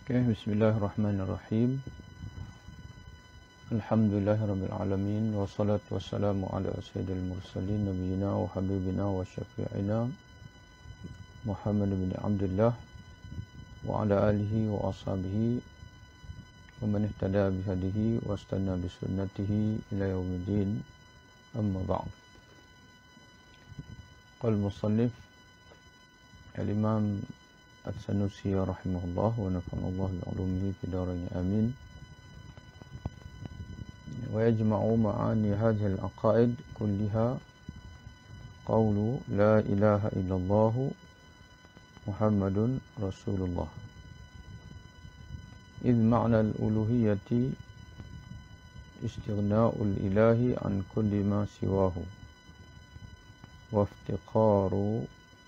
Okay, bismillahirrahmanirrahim. Alhamdulillahirabbil alamin wassalatu wassalamu ala sayyidil mursalin nabiyina wa habibina wa syafi'ina Muhammad bin Abdullah wa ala alihi wa ashabihi wa man ihtada bihadihi wa istanna bi sunnatihi ila yaumiddin. Amma ba'd. Qala al-musannif al-imam As-Sanusi rahimahullah wa nafa'allahu bi'ulumihi fi darain amin. Wa yajma'u ma'ani hadhihi al-aqaid kulliha qawlu la ilaha illallah Muhammadun Rasulullah. إذ معنى الألوهية استغناء الإله عن كل ما سواه وافتقار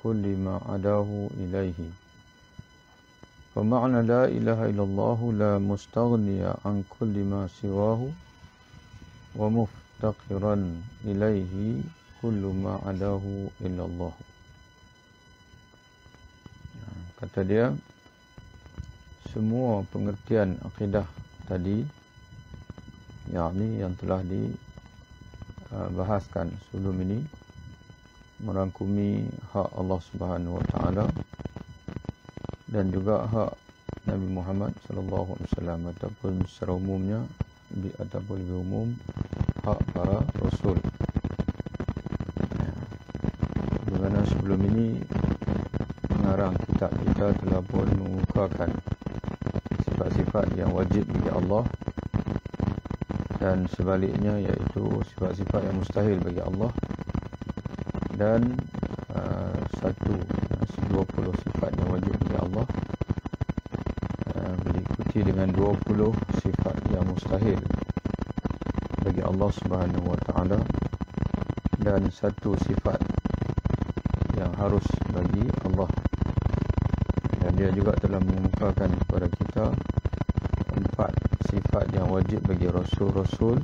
كل ما عداه إليه. فمعنى لا إله إلا الله لا مستغني عن كل ما سواه ومفتقرا إليه كل ما عداه إلا الله. Kata dia, semua pengertian akidah tadi, yakni yang telah dibahaskan sebelum ini, merangkumi hak Allah Subhanahu wa taala dan juga hak Nabi Muhammad sallallahu alaihi wasallam, ataupun secara umumnya ataupun lebih umum hak para rasul. Di mana sebelum ini pengarang kitab kita telah pun mengukakan sifat-sifat yang wajib bagi Allah dan sebaliknya, iaitu sifat-sifat yang mustahil bagi Allah, dan 20 sifat yang wajib bagi Allah diikuti dengan 20 sifat yang mustahil bagi Allah Subhanahu wa taala, dan satu sifat yang harus bagi Allah. Dan dia juga telah mengemukakan kepada kita 4 sifat yang wajib bagi rasul-rasul,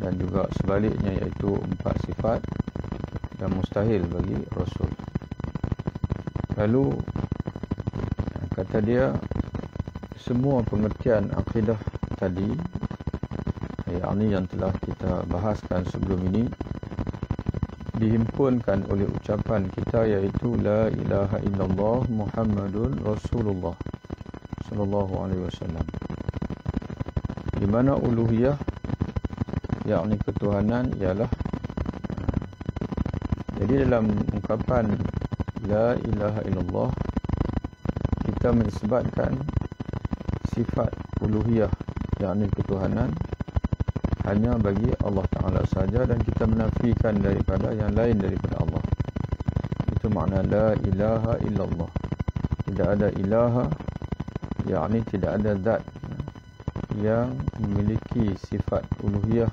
dan juga sebaliknya, iaitu 4 sifat yang mustahil bagi rasul. Lalu kata dia, semua pengertian akidah tadi, yakni yang telah kita bahaskan sebelum ini, dihimpunkan oleh ucapan kita, iaitu la ilaha illallah Muhammadun Rasulullah sallallahu alaihi wasallam. Di mana uluhiyah, yakni ketuhanan, ialah, jadi dalam ungkapan la ilaha illallah kita menisbatkan sifat uluhiyah, yakni ketuhanan, hanya bagi Allah Ta'ala saja, dan kita menafikan daripada yang lain daripada Allah. Itu makna la ilaha illallah. Tidak ada ilaha, yakni tidak ada zat yang memiliki sifat uluhiyah,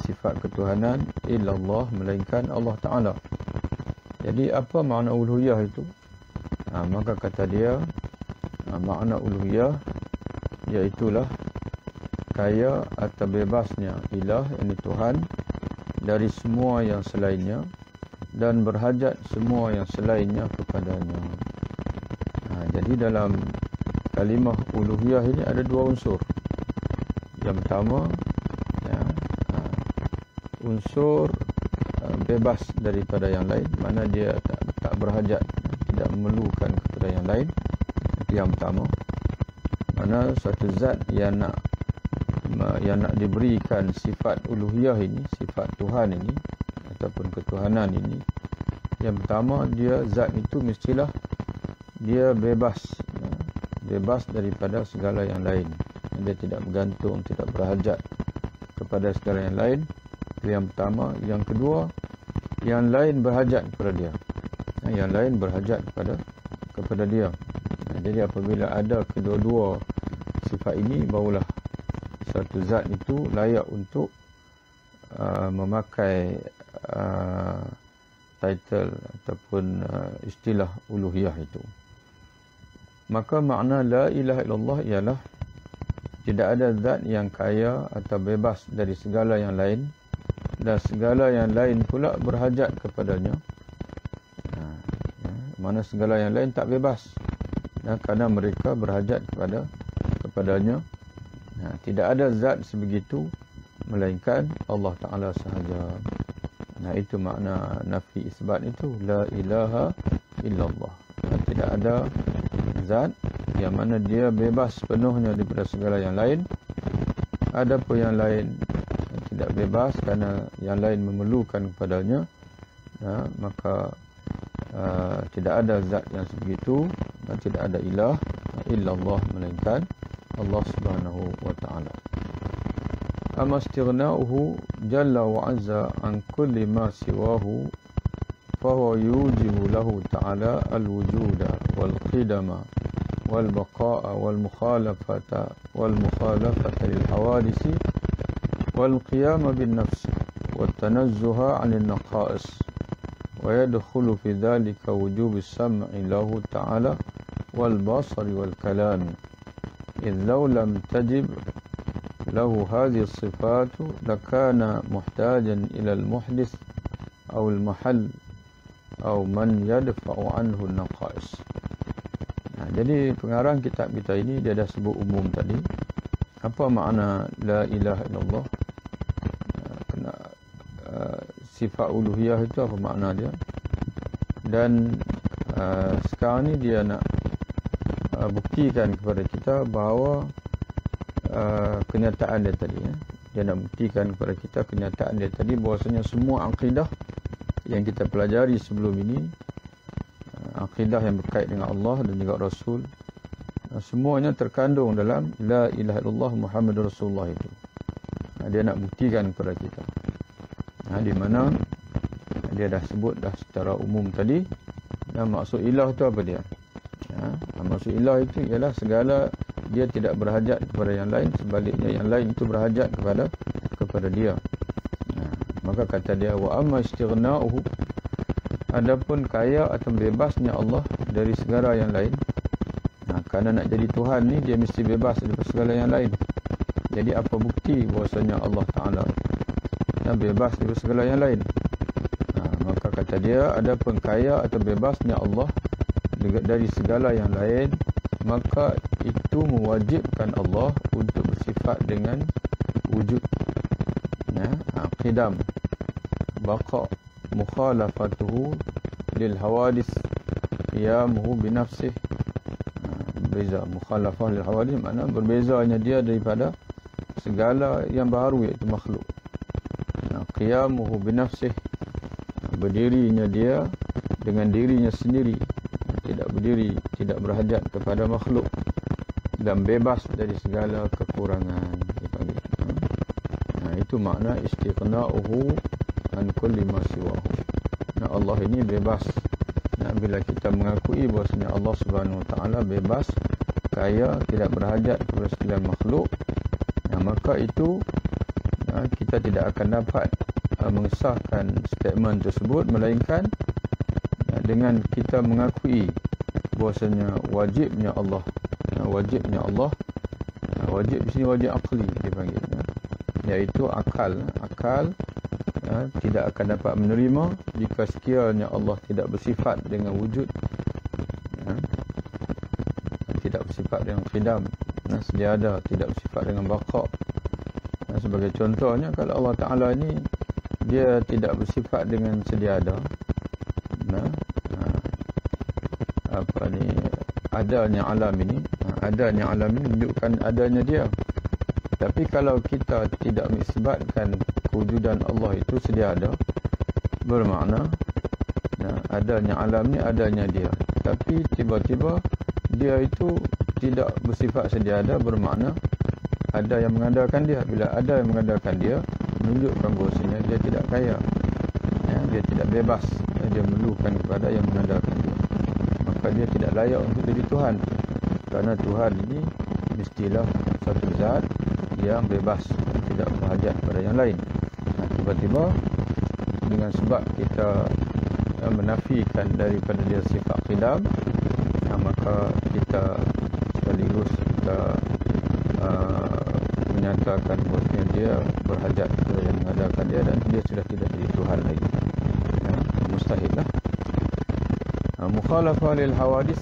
sifat ketuhanan, illallah, melainkan Allah Ta'ala. Jadi apa makna uluhiyah itu? Maka kata dia, makna uluhiyah iaitulah kaya atau bebasnya ilah, ini Tuhan, dari semua yang selainnya, dan berhajat semua yang selainnya kepadanya. Jadi dalam kalimah uluhiyah ini ada 2 unsur. Yang pertama, unsur bebas daripada yang lain, mana dia tak berhajat, tidak memerlukan kepada yang lain. Itu yang pertama. Mana suatu zat yang nak diberikan sifat uluhiyah ini, sifat Tuhan ini ataupun ketuhanan ini, yang pertama, dia zat itu mestilah dia bebas daripada segala yang lain. Dia tidak bergantung, tidak berhajat kepada segala yang lain. Itu yang pertama. Yang kedua, yang lain berhajat kepada dia. Yang lain berhajat kepada dia. Jadi apabila ada kedua-dua sifat ini, barulah satu zat itu layak untuk memakai title ataupun istilah uluhiyah itu. Maka makna la ilaha illallah ialah tidak ada zat yang kaya atau bebas dari segala yang lain, dan segala yang lain pula berhajat kepadanya. Mana segala yang lain tak bebas Karena mereka berhajat kepadanya. Tidak ada zat sebegitu melainkan Allah Ta'ala sahaja. Itu makna nafi isbat itu, la ilaha illallah. Tidak ada zat yang mana dia bebas sepenuhnya daripada segala yang lain. Adapun yang lain tidak bebas kerana yang lain memerlukan kepadanya, maka tidak ada zat yang sebegitu, dan tidak ada ilah illallah melainkan Allah Subhanahu wa ta'ala. Amma istighna'uhu jalla wa azza an kulli ma siwahu fahuwa yujibu lahu ta'ala al-wujuda wal-qidama wal-baqa'a wal-mukhalafata lil-hawadisi wal-qiyama bin-nafs wat-tanazzuha 'anil naqa'is wa yadkhulu fi dhalika wujubu as-sam'i lahu ta'ala wal-basari wal-kalami إذ لو لم تجب له هذه الصفات لكان محتاجا إلى المحدث أو المحل أو من يدفع عنه النقائص. Jadi pengarang kitab kita ini dia dah sebut umum tadi. Apa makna la ilaha illallah? Sifat uluhiyah itu apa makna dia? Dan sekarang ni dia nak buktikan kepada kita bahawa kenyataan dia tadi, dia nak buktikan kepada kita kenyataan dia tadi bahawasanya semua akidah yang kita pelajari sebelum ini, akidah yang berkait dengan Allah dan juga Rasul, semuanya terkandung dalam la ilaha illallah Muhammadur Rasulullah itu. Dia nak buktikan kepada kita, di mana dia dah sebut dah secara umum tadi. Dan maksud ilah itu apa dia? Maksud ilah itu ialah segala dia tidak berhajat kepada yang lain, sebaliknya yang lain itu berhajat kepada dia. Maka kata dia, wa amma istighna'uhu, adapun kaya atau bebasnya Allah dari segala yang lain. Kerana nak jadi Tuhan ni dia mesti bebas daripada segala yang lain. Jadi apa bukti bahwasanya Allah Ta'ala bebas daripada segala yang lain? Maka kata dia, adapun kaya atau bebasnya Allah dari segala yang lain, maka itu mewajibkan Allah untuk bersifat dengan wujud, qidam, baqa, mukhalafatuhu lil hawadis, qiyamuhu binafsih. Berbeza, mukhalafah lil hawadis makna berbezanya dia daripada segala yang baru, iaitu makhluk. Qiyamuhu binafsih, berdirinya dia dengan dirinya sendiri, tidak berdiri, tidak berhajat kepada makhluk, dan bebas dari segala kekurangan. Itu makna istighna'uhu an kulli ma siwahu. Allah ini bebas. Bila kita mengakui bahwasanya Allah Subhanahu wa taala bebas, kaya, tidak berhajat kepada segala makhluk, maka itu kita tidak akan dapat mengesahkan statement tersebut melainkan dengan kita mengakui bahwasanya wajibnya Allah, wajib di sini wajib akli dipanggil, iaitu akal tidak akan dapat menerima jika sekiranya Allah tidak bersifat dengan wujud, tidak bersifat dengan qidam, sedia ada, tidak bersifat dengan baqa. Sebagai contohnya, kalau Allah Ta'ala ini dia tidak bersifat dengan sedia ada, adanya alam ini menunjukkan adanya dia. Tapi kalau kita tidak mengisbatkan kewujudan Allah itu sedia ada, bermakna adanya alam ni adanya dia, tapi tiba-tiba dia itu tidak bersifat sedia ada, bermakna ada yang mengandalkan dia. Bila ada yang mengandalkan dia, menunjukkan bahawasanya dia tidak kaya, dia tidak bebas, dia memerlukan kepada yang mengandalkan dia. Maka dia tidak layak untuk jadi Tuhan, kerana Tuhan ini mestilah satu zat yang bebas, tidak berhajat kepada yang lain. Tiba-tiba dengan sebab kita menafikan daripada dia sifat qidam, maka kita sekaligus kita menyatakan bahwa dia berhajat kepada yang mengadakan dia, dan dia sudah tidak jadi Tuhan lagi. Mustahil lah. Mukhalafah lil hawadis,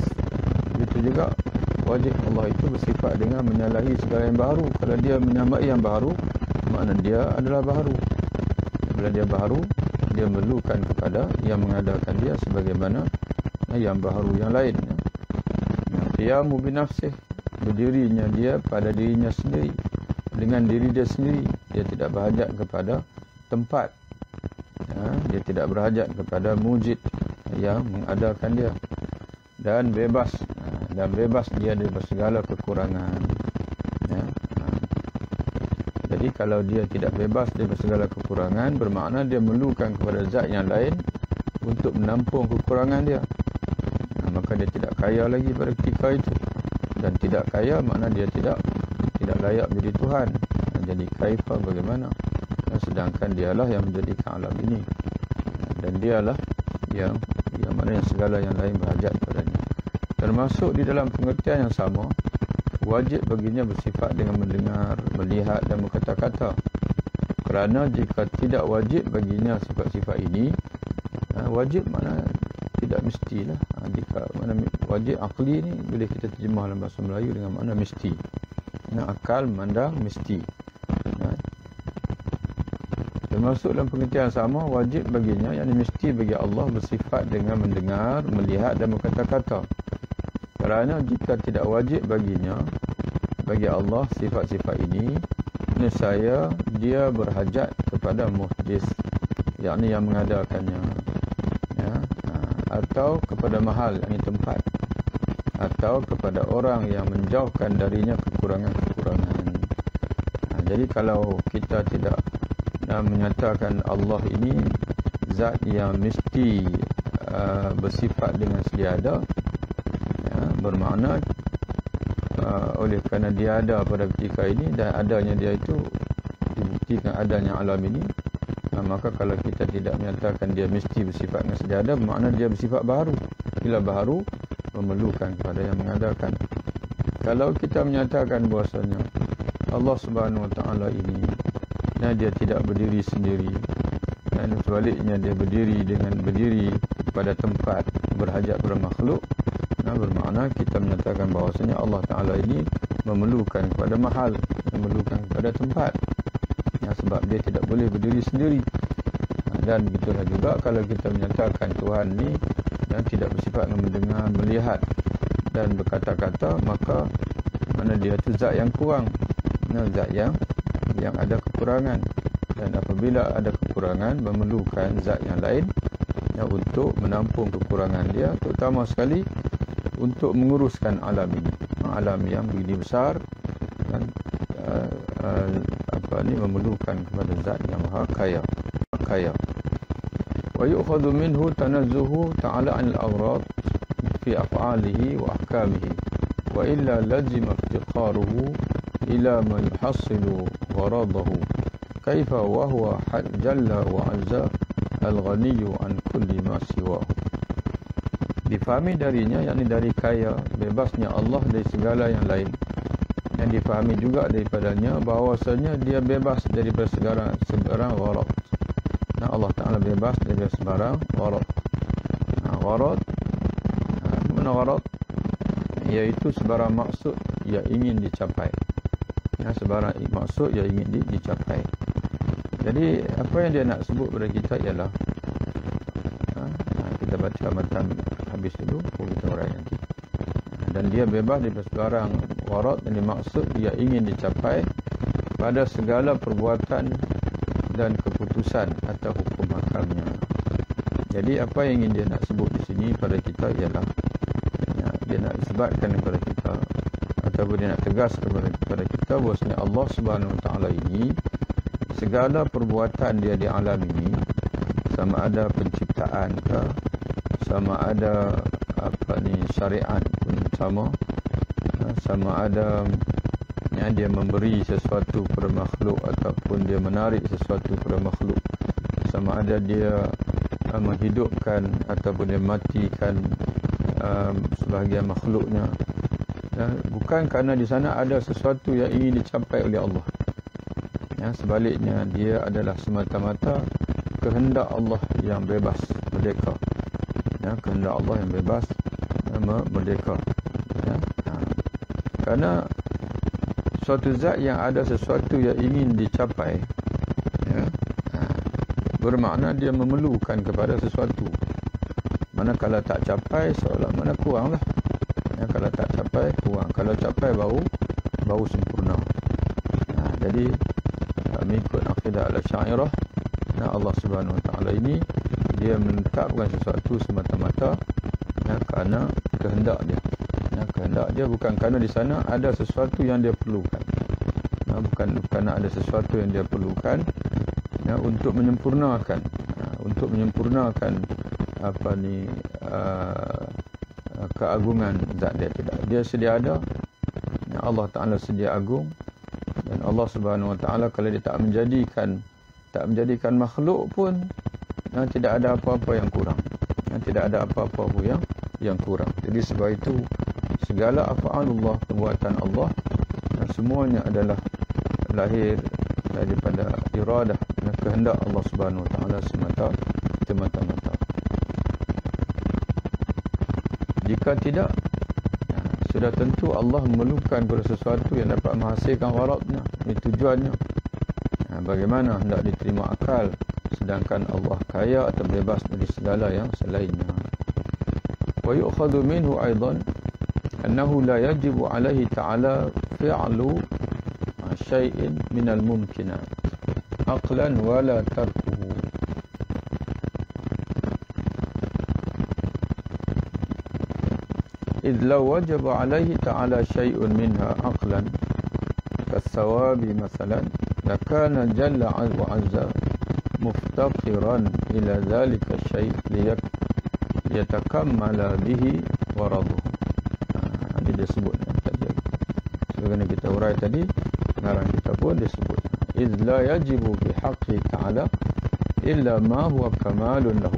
begitu juga wajib Allah itu bersifat dengan menyalahi segala yang baru. Kalau dia menyamai yang baru, makna dia adalah baru. Bila dia baru, dia memerlukan kepada yang mengadakan dia sebagaimana yang baru yang lain. Qiyamu binafsih, berdirinya dia pada dirinya sendiri, dengan diri dia sendiri. Dia tidak berhajat kepada tempat. Dia tidak berhajat kepada mujid yang mengadakan dia. Dan bebas dia dari segala kekurangan. Jadi kalau dia tidak bebas dari segala kekurangan, bermakna dia memerlukan kepada zat yang lain untuk menampung kekurangan dia. Maka dia tidak kaya lagi pada ketika itu. Dan tidak kaya makna dia tidak layak menjadi Tuhan. Jadi kaifa, bagaimana? Sedangkan dialah yang menjadikan alam ini. Dan dialah yang mana yang segala yang lain berhajat padanya. Termasuk di dalam pengertian yang sama, wajib baginya bersifat dengan mendengar, melihat dan berkata-kata. Kerana jika tidak wajib baginya sifat-sifat ini, wajib makna tidak mestilah. Jika makna wajib akli ni boleh kita terjemah dalam bahasa Melayu dengan makna mesti. Akal memandang mesti. Termasuk dalam pengertian sama, wajib baginya, yakni mesti bagi Allah bersifat dengan mendengar, melihat dan berkata-kata. Kerana jika tidak wajib baginya, bagi Allah sifat-sifat ini, nescaya dia berhajat kepada muhdis, yakni yang mengadakannya, atau kepada mahal, yakni tempat, atau kepada orang yang menjauhkan darinya kekurangan-kekurangan. Jadi kalau kita tidak menyatakan Allah ini zat yang mesti bersifat dengan sedia ada, bermakna oleh kerana dia ada pada ketika ini dan adanya dia itu dibuktikan adanya alam ini, maka kalau kita tidak menyatakan dia mesti bersifat dengan sedia ada, bermakna dia bersifat baharu. Bila baharu, memerlukan kepada yang mengadakan. Kalau kita menyatakan bahasanya Allah Subhanahu Wa Taala ini dia tidak berdiri sendiri, dan sebaliknya dia berdiri pada tempat, berhajat kepada makhluk, bermakna kita menyatakan bahawasanya Allah Ta'ala ini memerlukan kepada mahal, memerlukan kepada tempat, sebab dia tidak boleh berdiri sendiri. Dan begitulah juga kalau kita menyatakan Tuhan ni yang tidak bersifat mendengar, melihat dan berkata-kata, maka mana dia itu zat yang kurang, zat yang ada kekurangan. Dan apabila ada kekurangan, memerlukan zat yang lain untuk menampung kekurangan dia, terutama sekali untuk menguruskan alam ini, alam yang begitu besar, dan memerlukan kepada zat yang maha kaya. Wa yu'khadhu minhu tanazzuhu ta'ala 'anil awrad fi af'alihi wa ahkamihi, wa illa lazima iftiqaruhu ila ma yuhassilu gharadahu, kaifa wa huwa jalla wa 'azza al-ghaniyyu an kulli ma siwahu. Difahami darinya, yakni dari kaya, bebasnya Allah dari segala yang lain. Yang difahami juga daripadanya bahawasanya dia bebas daripada sebarang gharad. Allah Ta'ala bebas dari sebarang gharad. Gharad, mana gharad? Iaitu sebarang maksud yang ingin dicapai. Sebarang maksud yang ingin dicapai. Jadi apa yang dia nak sebut kepada kita ialah, kita baca matan habis dulu, kita urai nanti. Dan dia bebas dari sebarang gharad yang dimaksud dia ingin dicapai pada segala perbuatan dan keputusan atau hukum hakamnya. Jadi apa yang ingin dia nak sebut di sini pada kita ialah, dia nak isbatkan kepada kita, ataupun dia nak tegas kepada kita bahwasanya Allah Subhanahu Wa Taala ini, segala perbuatan dia di alam ini, sama ada penciptaan ke, sama ada syariat pun sama ada dia memberi sesuatu kepada makhluk ataupun dia menarik sesuatu kepada makhluk, sama ada dia menghidupkan ataupun dia matikan sebahagian makhluknya, bukan kerana di sana ada sesuatu yang ingin dicapai oleh Allah. Sebaliknya dia adalah semata-mata kehendak Allah yang bebas, merdeka. Kehendak Allah yang bebas, merdeka. Ya. Karena suatu zat yang ada sesuatu yang ingin dicapai, ya, bermakna dia memerlukan kepada sesuatu. Mana kalau tak capai seolah mana kurang lah. Ya, kalau tak capai kurang. Kalau capai baru sempurna. Jadi mengikut akidah al-Asy'ariyah, Allah Subhanahu Wa Taala ini dia menetapkan sesuatu semata-mata kerana kehendak dia. Kehendak dia bukan kerana di sana ada sesuatu yang dia perlukan. Bukan kerana ada sesuatu yang dia perlukan untuk menyempurnakan keagungan zat dia. Tidak, dia sedia ada. Allah Taala sedia agung, dan Allah Subhanahu Wa Taala kalau dia tak menjadikan makhluk pun tidak ada apa-apa yang kurang. Tidak ada apa-apa pun yang kurang. Jadi sebab itu segala af'alullah, perbuatan Allah, semuanya adalah lahir daripada iradah dan kehendak Allah Subhanahu Wa Taala semata-mata. Jika tidak, sudah tentu Allah memerlukan kepada sesuatu yang dapat menghasilkan gharadnya, ini tujuannya. Bagaimana hendak diterima akal sedangkan Allah kaya atau bebas dari segala yang selainnya. Wa yu'khadhu minhu aidan annahu la yajibu alaihi ta'ala fi'lu syai'in minal mumkinat aqlan wala tarkuhu. إذ لو وجب عليه تعالى شيء منها عقلا كالثواب مثلا لكان جل وعز مفتقرا إلى ذلك الشيء ليتكمل به ورضه. Ini disebut tadi. Sebagaimana kita urai tadi, ngarang kita pun disebut. إذ لا يجب بحقه تعالى إلا ما هو كمال له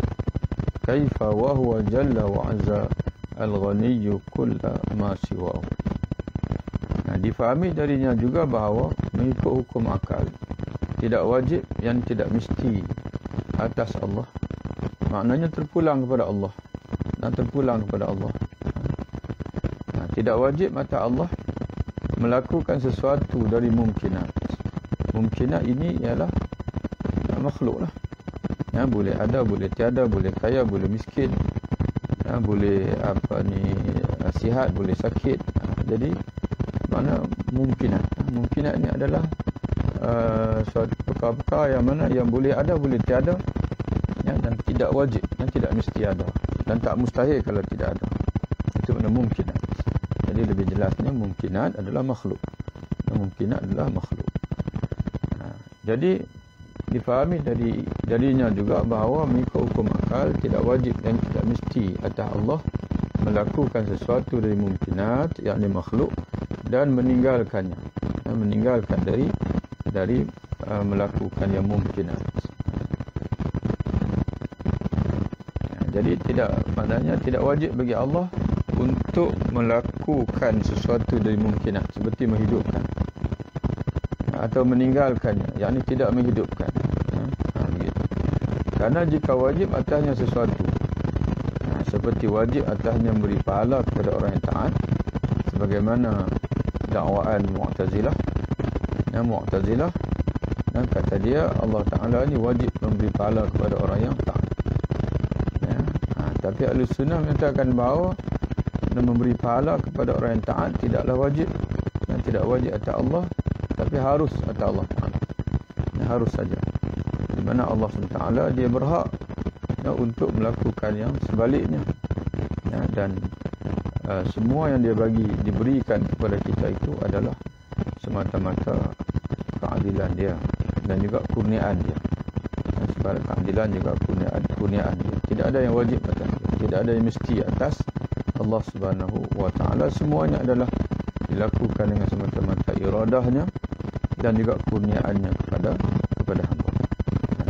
كيف وهو جل وعز الغني كل ما سواه. Difahami darinya juga bahawa mengikut hukum akal tidak wajib yang tidak mesti atas Allah. Maknanya terpulang kepada Allah. Tidak wajib atas Allah melakukan sesuatu dari mumkinat. Mumkinat ini ialah makhluk lah. Boleh ada, boleh tiada, boleh kaya, boleh miskin. Boleh sihat, boleh sakit. Jadi mana mumkinat. Mumkinat ini adalah suatu perkara-perkara yang mana yang boleh ada, boleh tiada, dan tidak wajib, yang tidak mesti ada, dan tak mustahil kalau tidak ada. Itu makna mumkinat. Jadi lebih jelasnya mumkinat adalah makhluk. Jadi difahami darinya juga bahawa mengikut hukum akal tidak wajib dan tidak mesti atas Allah melakukan sesuatu dari mumkinat, yakni makhluk, dan meninggalkan dari melakukan yang mumkinat. Jadi maknanya tidak wajib bagi Allah untuk melakukan sesuatu dari mumkinat seperti menghidupkan atau meninggalkannya, yakni tidak menghidupkan. Begitu. Karena jika wajib atasnya sesuatu, seperti wajib atasnya memberi pahala kepada orang yang taat, sebagaimana dakwaan Mu'tazilah. Mu'tazilah kata dia Allah Ta'ala ni wajib memberi pahala kepada orang yang taat. Tapi Ahlussunnah menyatakan bahawa memberi pahala kepada orang yang taat tidaklah wajib, dan tidak wajib atas Allah, tapi harus atas Allah Ta'ala. Harus saja. Di mana Allah SWT dia berhak untuk melakukan yang sebaliknya. Dan semua yang dia diberikan kepada kita itu adalah semata-mata keadilan dia dan juga kurniaan dia. Sebab keadilan juga kurniaan dia. Tidak ada yang wajib atas dia, tidak ada yang mesti atas Allah Subhanahu Wa Taala. Semuanya adalah dilakukan dengan semata-mata iradahnya dan juga kurniaannya kepada hamba.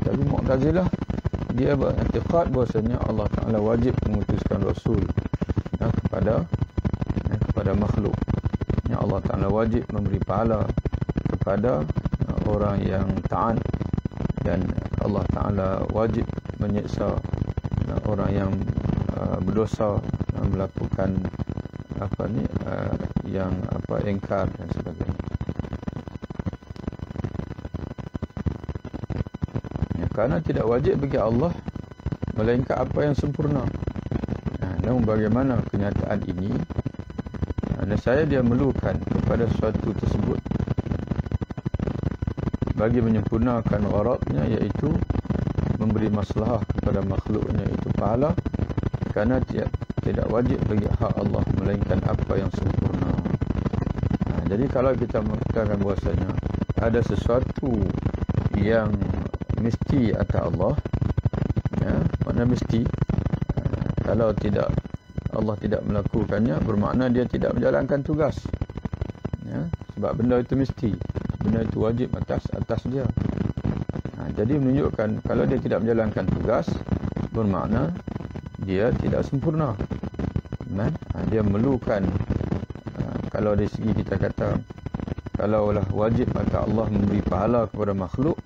Tapi Mu'tazilah dia beriktikad bahasanya Allah Ta'ala wajib mengutuskan Rasul kepada makhluk. Allah Ta'ala wajib memberi pahala kepada orang yang taat, dan Allah Ta'ala wajib menyiksa orang yang berdosa, melakukan engkar dan sebagainya. Ya, karena tidak wajib bagi Allah melainkan apa yang sempurna. Namun bagaimana kenyataan ini? Nescaya dia memerlukan kepada sesuatu tersebut bagi menyempurnakan gharadnya, iaitu memberi maslahah kepada makhluknya, itu pahala. Kerana tidak wajib bagi hak Allah melainkan apa yang sempurna. Jadi kalau kita mengatakan bahasanya ada sesuatu yang mesti atas Allah, ya, makna mesti. Kalau tidak, Allah tidak melakukannya, bermakna dia tidak menjalankan tugas. Ya, sebab benda itu mesti, benda itu wajib atas dia. Jadi menunjukkan kalau dia tidak menjalankan tugas, bermakna dia tidak sempurna. Dia memerlukan, kalau dari segi kita kata, kalaulah wajib atas Allah memberi pahala kepada makhluk,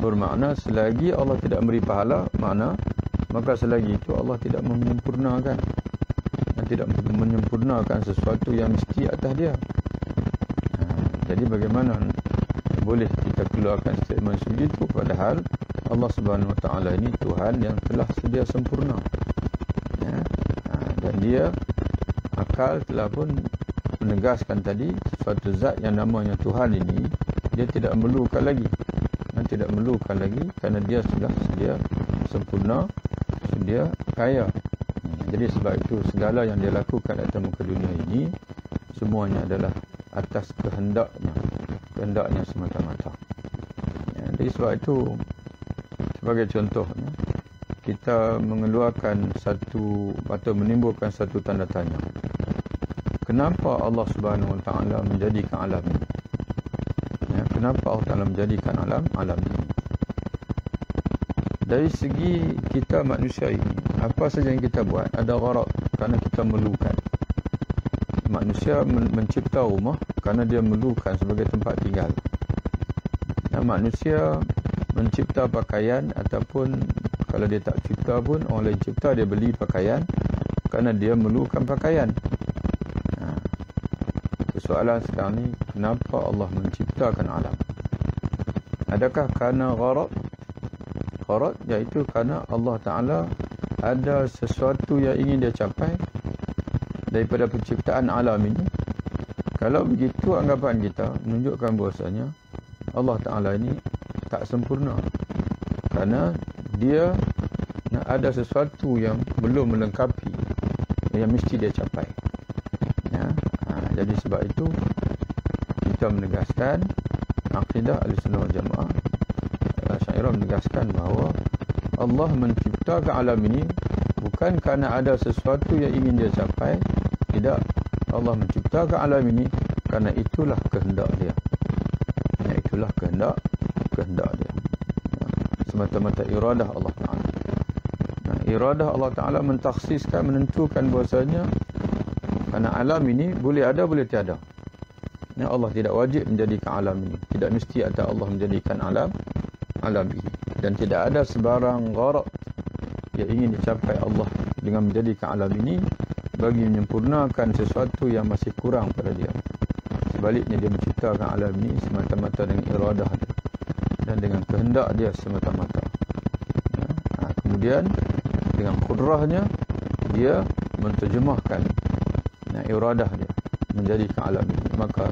bermakna selagi Allah tidak memberi pahala, maka selagi itu Allah tidak menyempurnakan, sesuatu yang mesti atas dia. Jadi bagaimana boleh kita keluarkan statement sebegitu, padahal Allah Subhanahu Wa Taala ini Tuhan yang telah sedia sempurna. Dan dia akal telah pun menegaskan tadi, suatu zat yang namanya Tuhan ini dia tidak memerlukan lagi, kerana dia sudah sedia sempurna, sedia kaya. Jadi sebab itu segala yang dia lakukan atas muka dunia ini semuanya adalah atas kehendaknya semata-mata. Jadi sebab itu, sebagai contohnya, kita mengeluarkan satu atau menimbulkan satu tanda tanya. Kenapa Allah Subhanahu Wa Taala menjadikan alam ini? Kenapa Allah Taala menjadikan alam ini? Dari segi kita manusia ini, apa saja yang kita buat ada gharad, kerana kita memerlukan. Manusia mencipta rumah kerana dia memerlukan sebagai tempat tinggal. Manusia mencipta pakaian, ataupun kalau dia tak cipta pun orang lain cipta, dia beli pakaian kerana dia memerlukan pakaian. Soalan sekarang ni, kenapa Allah menciptakan alam? Adakah kerana gharad? Gharad iaitu kerana Allah Ta'ala ada sesuatu yang ingin dia capai daripada penciptaan alam ini. Kalau begitu, anggapan kita menunjukkan bahasanya Allah Ta'ala ini tak sempurna, kerana dia ada sesuatu yang belum melengkapi, yang mesti dia capai. Jadi sebab itu kita menegaskan akidah Ahlussunnah wal Jamaah, Asy'ariyah menegaskan bahawa Allah menciptakan alam ini bukan kerana ada sesuatu yang ingin dia capai. Tidak, Allah menciptakan alam ini kerana itulah kehendak dia. Itulah kehendak dia. Semata-mata iradah Allah Ta'ala. Iradah Allah Ta'ala mentakhsiskan, menentukan bahasanya kerana alam ini boleh ada, boleh tiada. Allah tidak wajib menjadikan alam ini. Tidak mesti atas Allah menjadikan alam ini. Dan tidak ada sebarang gharad yang ingin dicapai Allah dengan menjadikan alam ini bagi menyempurnakan sesuatu yang masih kurang pada dia. Sebaliknya, dia menciptakan alam ini semata-mata dengan iradah dia dan dengan kehendak dia semata-mata. Kemudian dengan kudrahnya dia menterjemahkan iradah dia menjadikan alam ini. Maka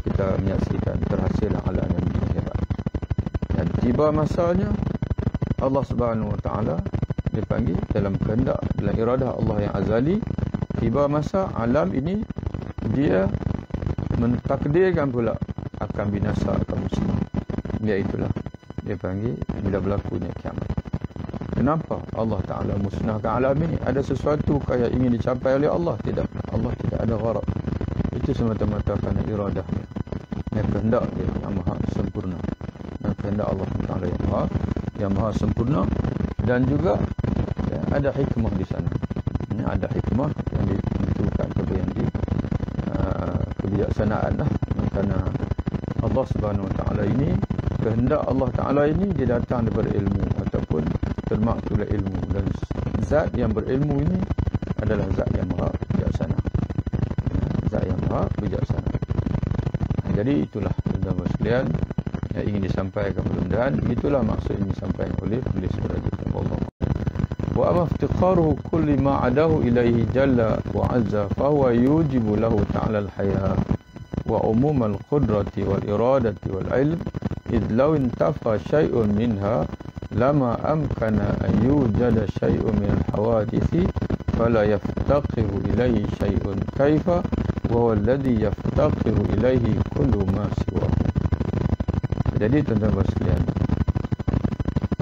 kita menyaksikan terhasillah alam yang begitu hebat. Dan tiba masanya Allah Subhanahu Wa Taala dipanggil dalam kehendak, dalam iradah Allah yang azali. Tiba masa alam ini dia mentakdirkan pula akan binasa, akan musnah. Iaitulah dia panggil bila berlakunya kiamat. Kenapa Allah Ta'ala musnahkan alam ini? Ada sesuatu yang ingin dicapai oleh Allah? Tidak. Allah tidak ada gharad. Itu semata-mata kerana iradah dia, kehendak dia yang maha sempurna. Dan kehendak Allah Ta'ala yang maha sempurna. Dan juga ada hikmah di sana. Ada hikmah yang ditentukan kebijaksanaan lah. Kerana Allah Subhanahu Wa Ta'ala ini, kehendak Allah Ta'ala ini dia datang daripada ilmu, ataupun termaktub ilmu. Dan zat yang berilmu ini adalah zat yang maha bijaksana. maha bijaksana. Jadi itulah tuan-tuan sekalian yang ingin disampaikan, mudah-mudahan itulah maksud yang disampaikan oleh penulis surah Allah. Wa amma iftiqaruhu kulli ma adahu ilaihi jalla wa azza fa huwa yujibu lahu ta'ala al-haya wa umum al-qudrati wal iradati wal ilm id law intafa shay'un minha lama amkana an yujada shay'un min al-hawadithi fala yaftaqiru ilaihi shay'un kaifa wa huwa alladhi yaftaqiru ilaihi kullu ma siwahu. Jadi tuan-tuan sekalian,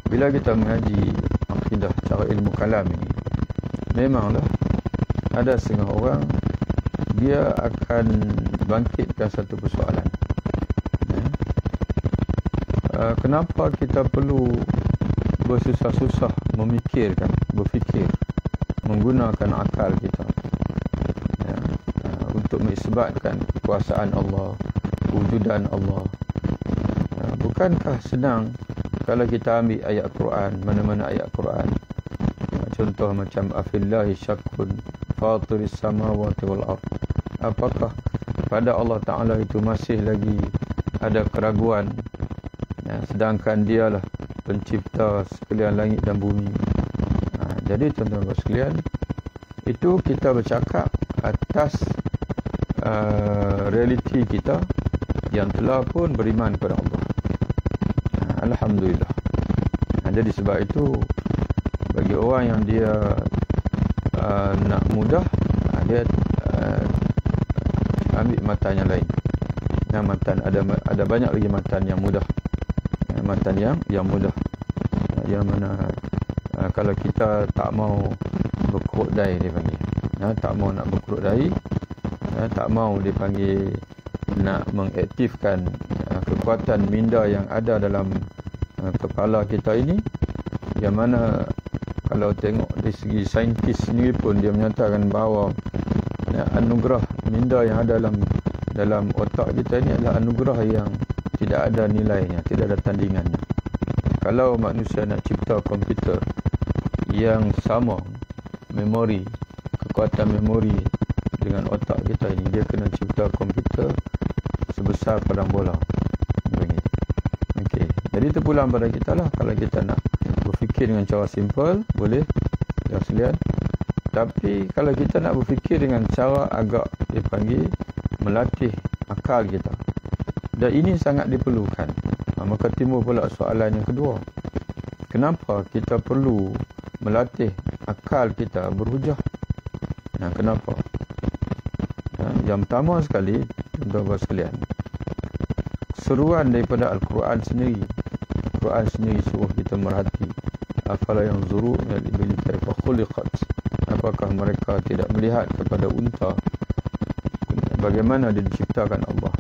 bila kita mengaji akidah cara ilmu kalam ini, memanglah ada setengah orang dia akan bangkitkan satu persoalan. Kenapa kita perlu bersusah-susah memikirkan, berfikir, menggunakan akal kita untuk mengisbatkan kekuasaan Allah, kewujudan Allah? Bukankah senang kalau kita ambil ayat Quran, mana-mana ayat Quran, contoh macam afillahi syakkun fatiris samawati wal ard, apakah pada Allah Ta'ala itu masih lagi ada keraguan, sedangkan dialah pencipta sekalian langit dan bumi. Jadi tuan-tuan sekalian, itu kita bercakap atas realiti kita yang telah pun beriman kepada Allah. Alhamdulillah. Jadi sebab itu bagi orang yang dia nak mudah, dia ambil matan yang lain. Matan ada banyak lagi matan yang mudah. Matan yang mudah. Yang mana kalau kita tak mau berkerut dahi, dia panggil. Tak mau nak berkerut dahi, tak mau dipanggil nak mengaktifkan kekuatan minda yang ada dalam kepala kita ini, yang mana kalau tengok dari segi saintis sendiri pun dia menyatakan bahawa anugerah minda yang ada dalam otak kita ini adalah anugerah yang tidak ada nilainya, tidak ada tandingannya. Kalau manusia nak cipta komputer yang sama memori, kekuatan memori dengan otak kita ini, dia kena cipta komputer sebesar padang bola. Okey. Jadi terpulang pada kita lah. Kalau kita nak berfikir dengan cara simple, boleh, yang sekalian. Tapi kalau kita nak berfikir dengan cara agak dipanggil melatih akal kita, dan ini sangat diperlukan. Maka timbul pula soalan yang kedua. Kenapa kita perlu melatih akal kita berhujah? Kenapa? Yang pertama sekali, tuan-tuan sekalian, seruan daripada Al-Quran sendiri. Al-Quran sendiri suruh kita merhati. Afala yanzuru ila al-ibli kaifa khuliqat. Apakah mereka tidak melihat kepada unta, bagaimana dia diciptakan Allah?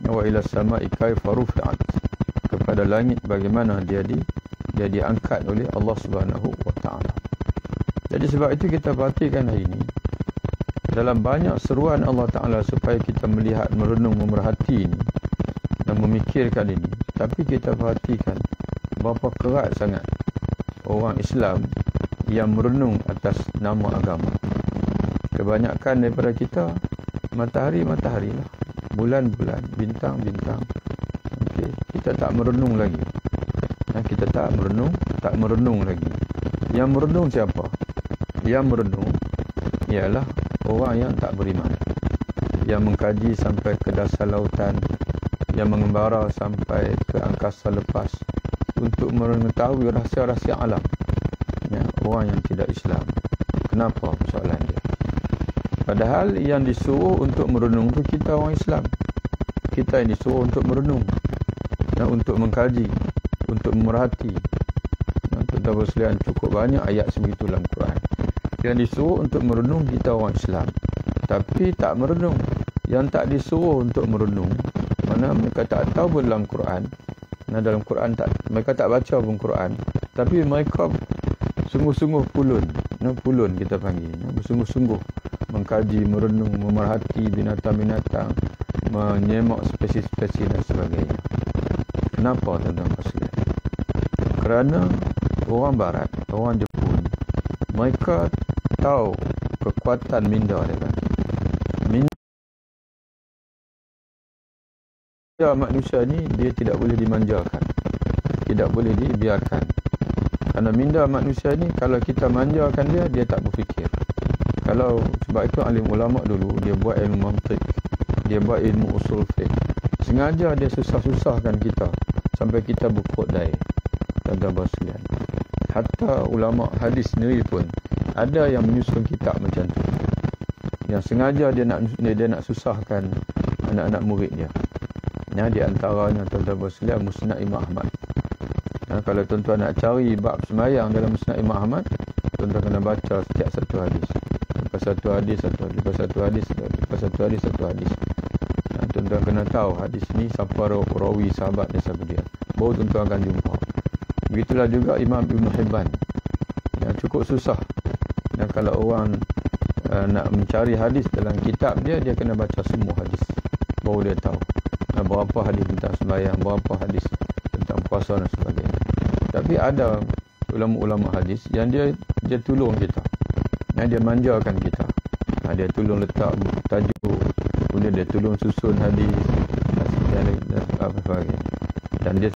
Wa ila samai kaifa rufi'at. Kepada langit bagaimana dia diangkat oleh Allah Subhanahu wa taala. Jadi sebab itu kita perhatikan hari ini, dalam banyak seruan Allah Ta'ala supaya kita melihat, merenung, memerhati ini dan memikirkan ini. Tapi kita perhatikan berapa kerat sangat orang Islam yang merenung atas nama agama. Kebanyakan daripada kita matahari lah, bulan-bulan, bintang-bintang. Okey, kita tak merenung lagi. Kita tak merenung lagi. Yang merenung siapa? Yang merenung ialah orang yang tak beriman, yang mengkaji sampai ke dasar lautan, yang mengembara sampai ke angkasa lepas untuk mengetahui rahsia-rahsia alam. Orang yang tidak Islam. Kenapa soalan dia? Padahal yang disuruh untuk merenung itu kita orang Islam. Kita yang disuruh untuk merenung dan untuk mengkaji, untuk memerhati. Tuan-tuan sekalian, cukup banyak ayat sebegitu dalam Quran. Yang disuruh untuk merenung kita orang Islam, tapi tak merenung. Yang tak disuruh untuk merenung, mana mereka tak tahu pun dalam Quran. Dalam Quran mereka tak baca pun Quran, tapi mereka sungguh-sungguh pulun kita panggil, bersungguh-sungguh mengkaji, merenung, memerhati binatang-binatang, menyemak spesies-spesies dan sebagainya. Kenapa tuan-tuan sekalian? Kerana orang Barat, orang Jepun, mereka tahu kekuatan minda dia. Ya, manusia ni dia tidak boleh dimanjakan, tidak boleh dibiarkan. Kerana minda manusia ni, kalau kita manjakan dia, dia tak berfikir. Sebab itu alim ulama dulu dia buat ilmu mantiq, dia buat ilmu usul fiqh. Sengaja dia susah-susahkan kita sampai kita berkodai. Tuan-tuan sekalian, hatta ulama hadis sendiri pun ada yang menyusun kitab macam tu, yang sengaja dia nak susahkan anak-anak murid dia. Di antaranya tuan-tuan sekalian Musnad Imam Ahmad. Kalau tuan-tuan nak cari bab sembahyang dalam Musnad Imam Ahmad, tuan-tuan kena baca setiap satu hadis. Lepas satu hadis, lepas satu hadis, lepas satu hadis, satu hadis. Tuan-tuan kena tahu hadis ni siapa rawi, sahabat dia, siapa dia. Baru tuan-tuan akan jumpa. Begitulah juga Imam Ibn Hibban. Yang cukup susah. Dan kalau orang nak mencari hadis dalam kitab dia, dia kena baca semua hadis. Baru dia tahu berapa hadis tentang sembahyang, berapa hadis tentang puasa dan sebagainya. Tapi ada ulama-ulama hadis yang dia tolong kita, yang dia manjakan kita. Dia tolong letak tajuk, kemudian dia tolong susun hadis dan apa sebagainya. Dan dia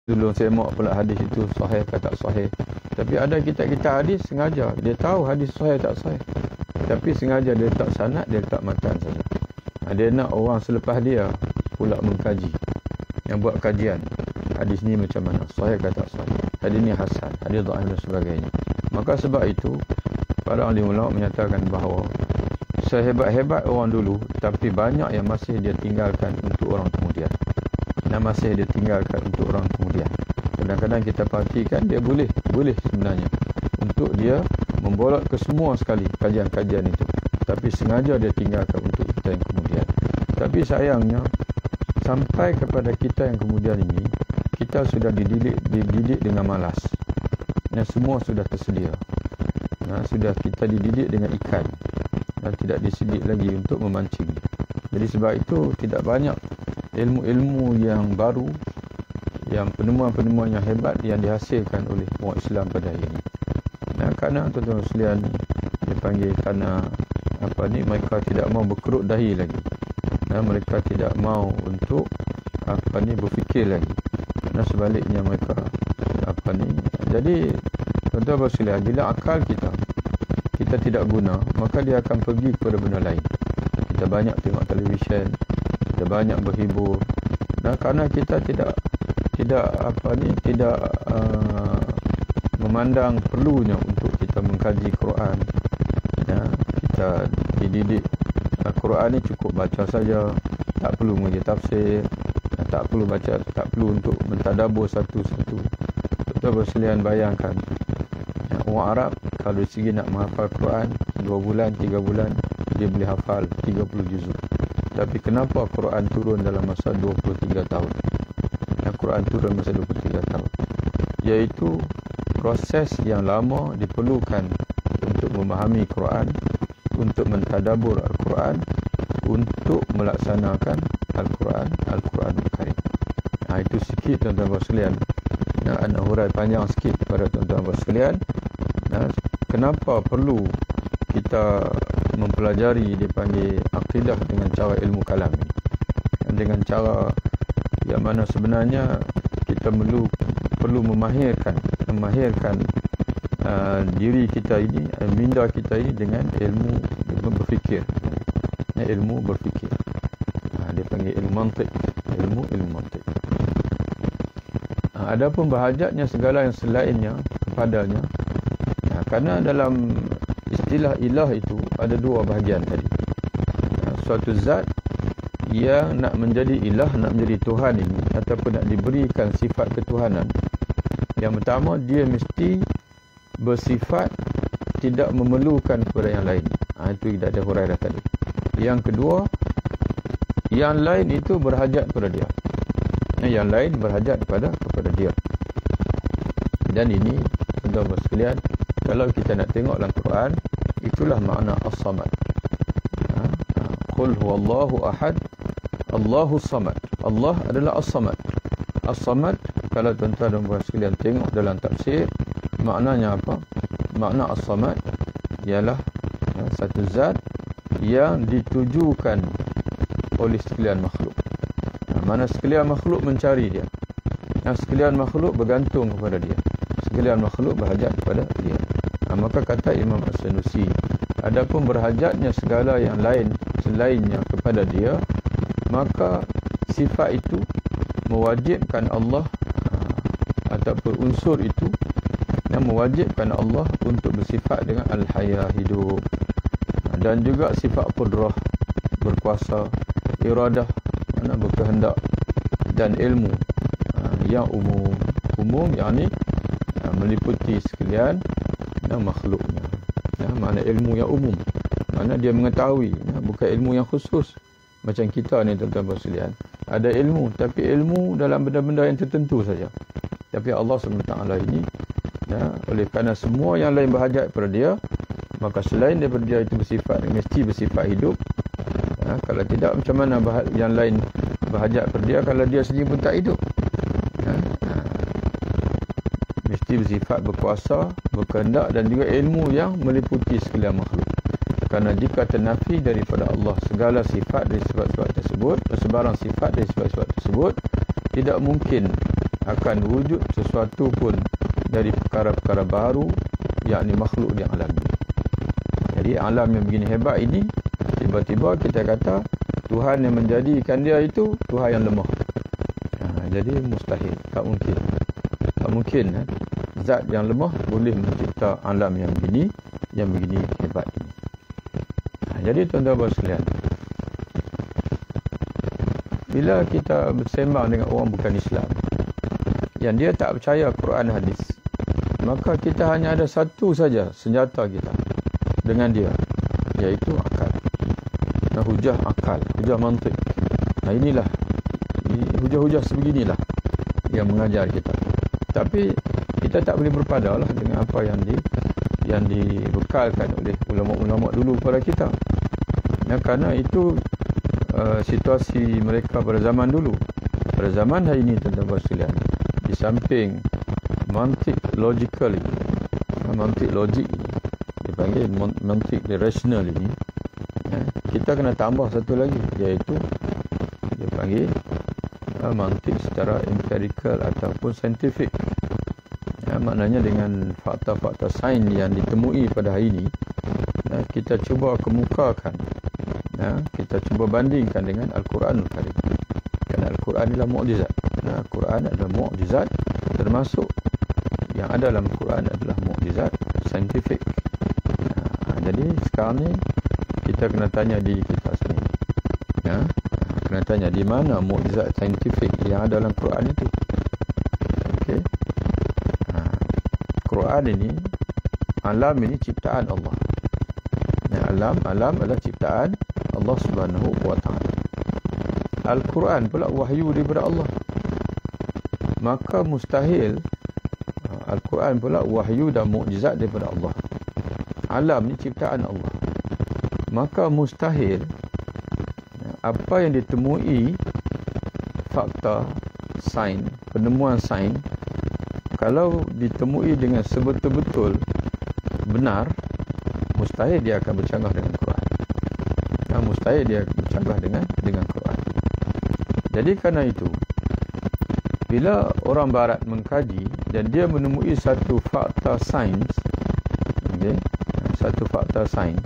tolong semak pula hadis itu sahih ke tak sahih. Tapi ada kitab-kitab hadis sengaja dia tahu hadis sahih tak sahih, tapi sengaja dia letak sanad, dia letak matan saja. Dia nak orang selepas dia pula mengkaji, yang buat kajian hadis ni macam mana, sahih ke tak sahih, hadis ni hasan, hadis dhaif dan sebagainya. Maka sebab itu para ahli ulama menyatakan bahawa sehebat-hebat orang dulu, tapi banyak yang masih dia tinggalkan untuk orang kemudian. Dan masih dia tinggalkan untuk orang kemudian. Kadang-kadang kita perhatikan dia boleh sebenarnya untuk dia membolot ke semua sekali kajian-kajian itu, tapi sengaja dia tinggalkan untuk kita yang kemudian. Tapi sayangnya sampai kepada kita yang kemudian ini, kita sudah dididik dengan malas. Semua sudah tersedia. Sudah kita dididik dengan ikan dan tidak disedik lagi untuk memancing. Jadi sebab itu tidak banyak ilmu-ilmu yang baru, yang penemuan-penemuan yang hebat yang dihasilkan oleh orang Islam pada hari ini. Kerana tuan-tuan sekalian dipanggil kerana mereka tidak mau berkerut dahi lagi. Mereka tidak mau untuk berfikir lagi. Sebaliknya mereka jadi tuan-tuan sekalian, bila akal kita tidak guna, maka dia akan pergi kepada benda lain. Kita banyak tengok televisyen, kita banyak berhibur. Kerana kita tidak memandang perlunya untuk kita mengkaji Quran. Kita dididik Quran ni cukup baca saja, tak perlu mengaji tafsir, tak perlu untuk mentadabbur satu-satu. Tuan-tuan sekalian bayangkan, orang Arab kalau dari segi nak menghafal Quran 2 bulan, 3 bulan dia boleh hafal 30 juzuk. Tapi kenapa Quran turun dalam masa 23 tahun? Quran turun masa 23 tahun. Iaitu proses yang lama diperlukan untuk memahami Quran, untuk mentadabbur Al-Quran, untuk melaksanakan Al-Quran Al-Karim. Itu sikit tuan-tuan sekalian. Nak hurai panjang sikit kepada tuan-tuan sekalian. Kenapa perlu kita mempelajari dipanggil akidah dengan cara ilmu kalam ini, dengan cara yang mana sebenarnya kita perlu memahirkan diri kita ini, minda kita ini dengan ilmu berfikir. Ilmu berfikir. Dia panggil ilmu mantiq, ilmu mantiq. Adapun bahajatnya segala yang selainnya kepadanya. Karena dalam istilah ilah itu ada 2 bahagian tadi. Suatu zat yang nak menjadi ilah, nak menjadi Tuhan ini, ataupun nak diberikan sifat ketuhanan, yang pertama dia mesti bersifat tidak memerlukan kepada yang lain. Itu tidak ada huraian tadi. Yang kedua, yang lain itu berhajat kepada dia. Yang lain berhajat kepada dia. Dan ini tuan-tuan sekalian, kalau kita nak tengok dalam Quran, itulah makna as-samad. Qul huwallahu ahad, Allahus samad. Allah adalah as-samad. As-samad, kalau tuan-tuan dan puan sekalian tengok dalam tafsir, maknanya apa? Makna as-samad ialah satu zat yang ditujukan oleh sekalian makhluk. Mana sekalian makhluk mencari dia. Sekalian makhluk bergantung kepada dia. Sekalian makhluk berhajat kepada dia. Maka kata Imam As-Sanusi, adapun berhajatnya segala yang lain selainnya kepada dia, maka sifat itu mewajibkan Allah ataupun unsur itu yang mewajibkan Allah untuk bersifat dengan al-haya, hidup, dan juga sifat qudrah, berkuasa, iradah, mana berkehendak, dan ilmu yang umum yakni meliputi sekalian makhluknya. Mana ilmu yang umum, mana dia mengetahui, bukan ilmu yang khusus macam kita ni tuan-tuan sekalian. Ada ilmu, tapi ilmu dalam benda-benda yang tertentu saja. Tapi Allah SWT ini, oleh kerana semua yang lain berhajat kepada dia, maka selain daripada dia itu mesti bersifat hidup. Kalau tidak, macam mana yang lain berhajat kepada dia kalau dia sendiri pun tak hidup? Mesti bersifat berkuasa, berkehendak, dan juga ilmu yang meliputi sekalian makhluk. Kerana jika ternafi daripada Allah segala sifat dari sifat-sifat tersebut, sebarang sifat dari sifat-sifat tersebut, tidak mungkin akan wujud sesuatu pun dari perkara-perkara baru, yakni makhluk yang alam ini. Jadi alam yang begini hebat ini, tiba-tiba kita kata Tuhan yang menjadikan dia itu Tuhan yang lemah. Jadi mustahil, tak mungkin. Tak mungkin zat yang lemah boleh mencipta alam yang begini hebat ini. Jadi tuan-tuan sekalian, bila kita bersembang dengan orang bukan Islam yang dia tak percaya Quran hadis, maka kita hanya ada satu saja senjata kita dengan dia, iaitu akal. Hujah akal, hujah mantik. Inilah hujah-hujah sebeginilah yang mengajar kita. Tapi kita tak boleh berpadalah dengan apa yang dibekalkan oleh ulama-ulama dulu kepada kita. Kerana itu situasi mereka pada zaman dulu. Pada zaman hari ini tuan-tuan sekalian, di samping mantik logikal ini, mantik logik ini, dipanggil mantik rasional ini, kita kena tambah satu lagi, iaitu dipanggil mantik secara empirical ataupun scientific. Maknanya dengan fakta-fakta sains yang ditemui pada hari ini, kita cuba kemukakan, kita cuba bandingkan dengan Al-Quranul Karim. Kerana Al-Quran adalah mukjizat. Al-Quran adalah mukjizat, termasuk yang ada dalam Al-Quran adalah mukjizat saintifik. Jadi sekarang ni kita kena tanya diri kita sendiri. Kena tanya di mana mukjizat saintifik yang ada dalam Quran itu. Okey. Quran ini, alam ini ciptaan Allah. Alam adalah ciptaan Allah Subhanahu wa taala. Al-Quran pula wahyu daripada Allah. Maka mustahil Al-Quran pula wahyu dan mukjizat daripada Allah. Alam ni ciptaan Allah. Maka mustahil apa yang ditemui fakta sains, penemuan sains, kalau ditemui dengan sebetul-betul benar, mustahil dia akan bercanggah dengan Quran. Mustahil dia bercanggah dengan Quran. Jadi kerana itu, bila orang barat mengkaji dan dia menemui satu fakta sains, satu fakta sains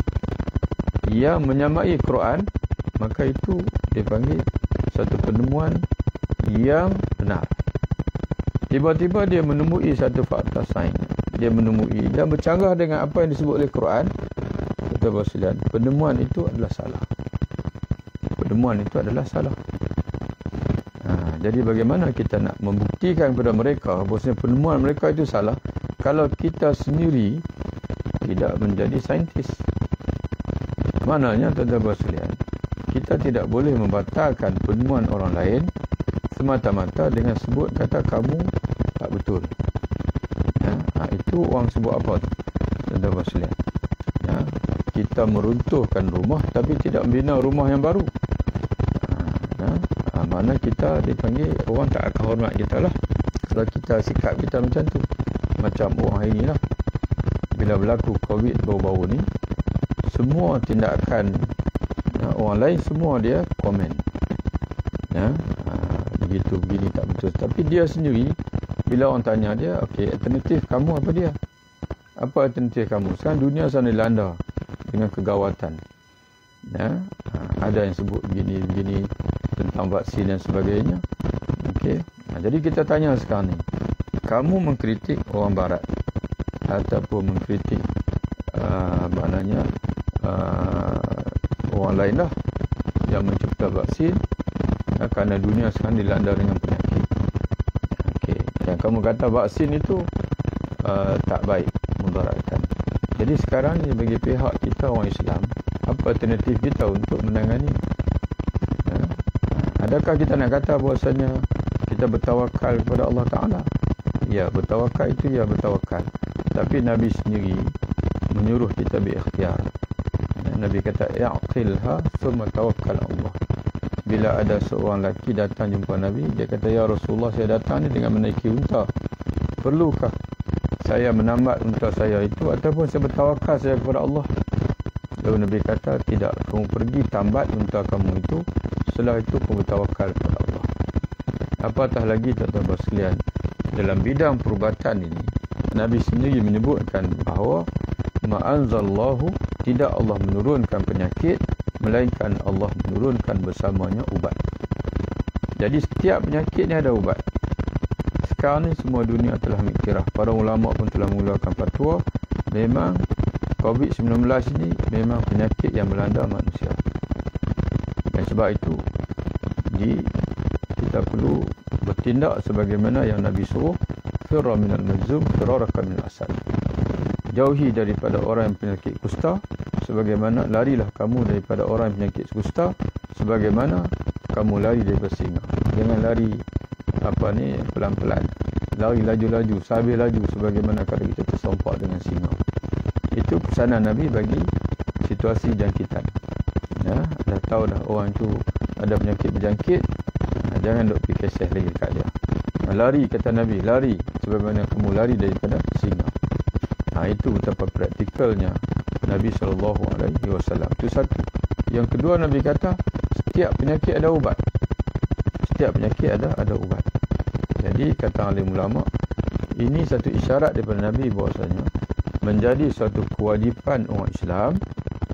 yang menyamai Quran, maka itu dipanggil satu penemuan yang benar. Tiba-tiba dia menemui satu fakta sains, dia menemui dan bercanggah dengan apa yang disebut oleh Quran, penemuan itu adalah salah. Penemuan itu adalah salah. Jadi bagaimana kita nak membuktikan kepada mereka bahawa penemuan mereka itu salah kalau kita sendiri tidak menjadi saintis? Maknanya tuan-tuan sekalian, kita tidak boleh membatalkan penemuan orang lain semata-mata dengan sebut kata kamu tak betul. Itu orang sebut apa tu? Tuan-tuan sekalian, kita meruntuhkan rumah tapi tidak membina rumah yang baru. Mana kita dipanggil orang tak akan hormat kita lah kalau kita sikap kita macam tu. Macam orang hari ni lah, bila berlaku COVID baru-baru ni, semua tindakan orang lain semua dia komen. Begitu, begini tak betul. Tapi dia sendiri, bila orang tanya dia, okey, alternatif kamu apa dia? Apa alternatif kamu? Sekarang dunia sana dilanda dengan kegawatan. Ada yang sebut begini tentang vaksin dan sebagainya. Okey. Jadi kita tanya sekarang ni, kamu mengkritik orang barat ataupun mengkritik orang lain lah yang mencipta vaksin, kerana dunia sekarang dilanda dengan penyakit. Okey. Dan kamu kata vaksin itu tak baik, mudaratkan. Jadi sekarang ni bagi pihak kita orang Islam, apa alternatif kita untuk menangani? Adakah kita nak kata bahawasanya kita bertawakal kepada Allah Ta'ala? Ya, bertawakal itu ya bertawakal. Tapi Nabi sendiri menyuruh kita berikhtiar. Nabi kata, "I'qilha thumma tawakkal Allah." Bila ada seorang lelaki datang jumpa Nabi, dia kata, "Ya Rasulullah, saya datang ni dengan menaiki unta. Perlukah saya menambat unta saya itu ataupun saya bertawakal saya kepada Allah?" Lalu Nabi kata, "Tidak, kamu pergi tambat unta kamu itu, setelah itu kamu bertawakal kepada Allah." Apatah lagi tuan-tuan sekalian, dalam bidang perubatan ini, Nabi sendiri menyebutkan bahawa ma'anzallahu, tidak Allah menurunkan penyakit, melainkan Allah menurunkan bersamanya ubat. Jadi setiap penyakit ni ada ubat. Sekarang ni semua dunia telah miktiraf. Para ulama pun telah mengeluarkan fatwa, memang COVID-19 ini memang penyakit yang melanda manusia. Dan sebab itu kita perlu bertindak sebagaimana yang Nabi suruh, firra minal mazum firaraka minal asad. Jauhi daripada orang yang penyakit kusta, sebagaimana larilah kamu daripada orang yang penyakit kusta, sebagaimana kamu lari daripada singa. Jangan lari pelan-pelan. Lari laju-laju, sambil laju sebagaimana kalau kita tersompak dengan singa. Itu pesanan Nabi bagi situasi jangkitan. Dah tahu dah orang tu ada penyakit berjangkit, jangan duk fikir seh lagi kat dia. Lari, kata Nabi, lari sebagaimana kamu lari daripada singa. Itu betapa praktikalnya Nabi SAW. Itu satu. Yang kedua, Nabi kata setiap penyakit ada ubat. Setiap penyakit ada ubat. Jadi kata alim ulama, ini satu isyarat daripada Nabi bahawasanya menjadi suatu kewajipan orang Islam,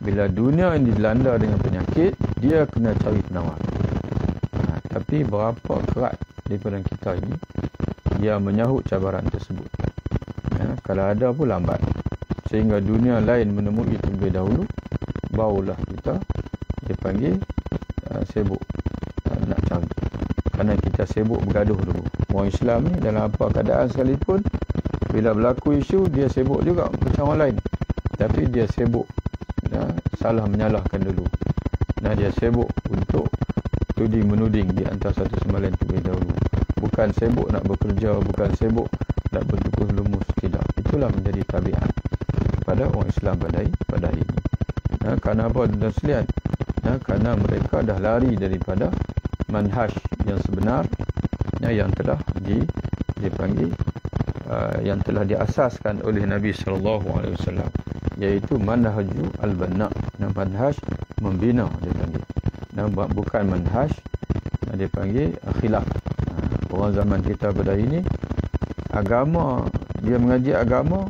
bila dunia ini dilanda dengan penyakit, dia kena cari penawar. Tapi berapa kerat daripada kita ini dia menyahut cabaran tersebut. Kalau ada pun lambat, sehingga dunia lain menemui terlebih dahulu, barulah kita dipanggil sibuk nak cari. Kerana kita sibuk bergaduh dulu. Orang Islam ni dalam apa keadaan sekalipun, bila berlaku isu, dia sibuk juga macam orang lain. Tapi dia sibuk salah menyalahkan dulu. Dia sibuk untuk tuding-menuding di antara satu sama lain terlebih dahulu. Bukan sibuk nak bekerja, bukan sibuk nak bertukus lumus, tidak. Itulah menjadi tabiat pada orang Islam pada hari ini. Kerana apa, tuan-tuan sekalian? Kerana mereka dah lari daripada manhaj yang sebenar, yang telah dipanggil, yang telah diasaskan oleh Nabi SAW, iaitu manhaju al-banna, manhaj membina dipanggil. Bukan manhaj dipanggil khilaf. Orang zaman kita pada ini, agama, dia mengaji agama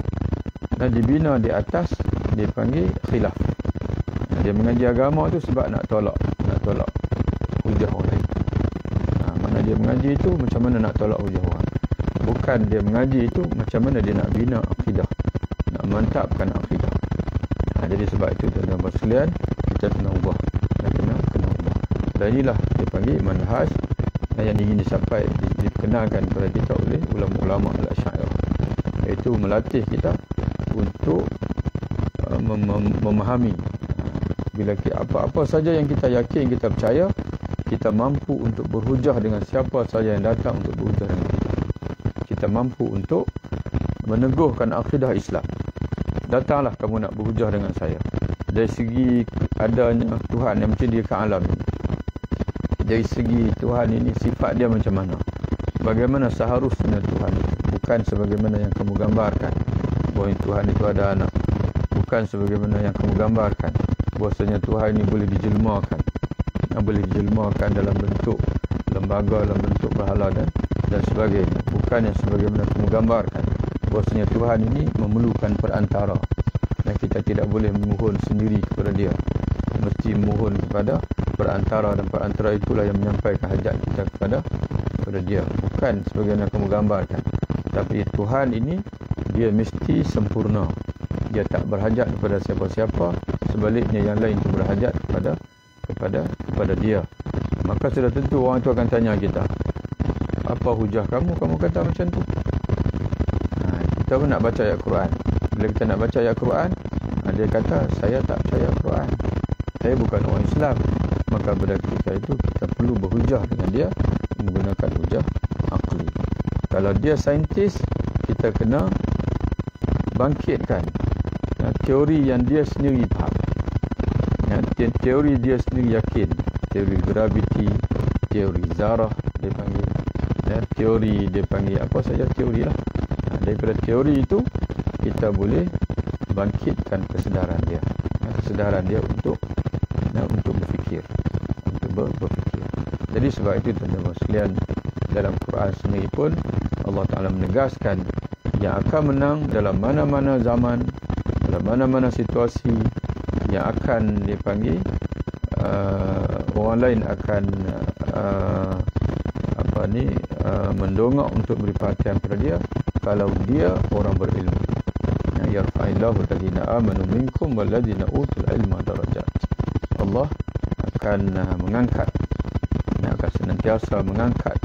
dan dibina di atas dipanggil khilaf. Dia mengaji agama tu sebab nak tolak hujah orang lain. Mana dia mengaji itu macam mana nak tolak hujah orang. Bukan dia mengaji itu macam mana dia nak bina akidah, nak mantapkan akidah. Jadi sebab itu tuan-tuan sekalian, kita kena ubah. Kena ubah. Dan inilah dipanggil manhaj yang ingin dikenalkan kepada kita oleh ulama-ulama al-Asy'ariyah, iaitu melatih kita untuk memahami bila apa-apa saja yang kita yakin, kita percaya, kita mampu untuk berhujah dengan siapa saja yang datang untuk berhujah dengan kita. Kita mampu untuk meneguhkan akidah Islam. Datanglah kamu nak berhujah dengan saya. Dari segi adanya Tuhan yang menciptakan alam ini, dari segi Tuhan ini, sifat dia macam mana, bagaimana seharusnya Tuhan itu, bukan sebagaimana yang kamu gambarkan bahawa Tuhan itu ada anak, bukan sebagaimana yang kamu gambarkan bahwasanya Tuhan ini boleh dijelmakan, dalam bentuk lembaga, dalam bentuk berhala dan sebagainya. Bukan yang sebagaimana kamu gambarkan, bahwasanya Tuhan ini memerlukan perantara, dan kita tidak boleh memohon sendiri kepada dia, mesti memohon kepada perantara, dan perantara itulah yang menyampaikan hajat kita kepada dia. Bukan sebagaimana kamu gambarkan. Tapi Tuhan ini dia mesti sempurna. Dia tak berhajat kepada siapa-siapa, sebaliknya yang lain itu berhajat kepada dia. Maka sudah tentu orang itu akan tanya kita, apa hujah kamu kata macam tu? Kita pun nak baca ayat Quran. Bila kita nak baca ayat Quran, dia kata saya tak percaya Quran, saya bukan orang Islam. Maka pada ketika itu kita perlu berhujah dengan dia menggunakan hujah akli. Kalau dia saintis, kita kena bangkitkan teori yang dia sendiri faham, teori dia sendiri yakin, teori graviti, teori zarah dia panggil, teori dia panggil apa saja teori lah. Daripada teori itu kita boleh bangkitkan kesedaran dia untuk berfikir, Jadi sebab itu tuan-tuan sekalian, dalam Quran sendiri pun Allah Ta'ala menegaskan yang akan menang dalam mana-mana zaman, dalam mana-mana situasi, yang akan dipanggil orang lain akan mendongak untuk beri perhatian kepada dia kalau dia orang berilmu. Yarfa'illahu alladhina amanu minkum walladhina utul ilma darajat. Allah akan mengangkat, akan senantiasa mengangkat